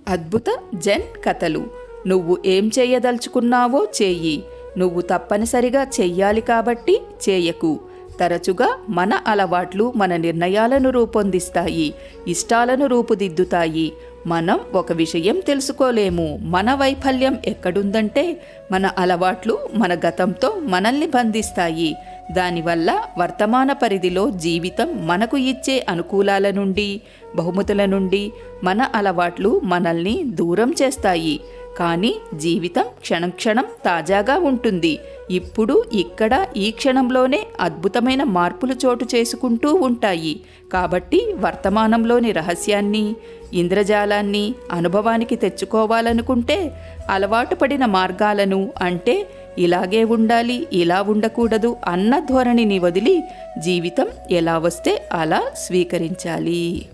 అద్భుత జెన్ కథలు. నువ్వు ఏం చేయదలుచుకున్నావో చెయ్యి. నువ్వు తప్పనిసరిగా చెయ్యాలి కాబట్టి చేయకు. తరచుగా మన అలవాట్లు మన నిర్ణయాలను రూపొందిస్తాయి, ఇష్టాలను రూపుదిద్దుతాయి. మనం ఒక విషయం తెలుసుకోలేము. మన వైఫల్యం ఎక్కడుందంటే మన అలవాట్లు మన గతంతో మనల్ని బంధిస్తాయి. దానివల్ల వర్తమాన పరిధిలో జీవితం మనకు ఇచ్చే అనుకూలాల నుండి, బహుమతుల నుండి మన అలవాట్లు మనల్ని దూరం చేస్తాయి. కానీ జీవితం క్షణం క్షణం తాజాగా ఉంటుంది. ఇప్పుడు ఇక్కడ ఈ క్షణంలోనే అద్భుతమైన మార్పులు చోటు చేసుకుంటూ ఉంటాయి. కాబట్టి వర్తమానంలోని రహస్యాన్ని, ఇంద్రజాలాన్ని అనుభవానికి తెచ్చుకోవాలనుకుంటే అలవాటు పడిన మార్గాలను, అంటే ఇలాగే ఉండాలి, ఇలా ఉండకూడదు అన్న ధోరణిని వదిలి జీవితం ఎలా వస్తే అలా స్వీకరించాలి.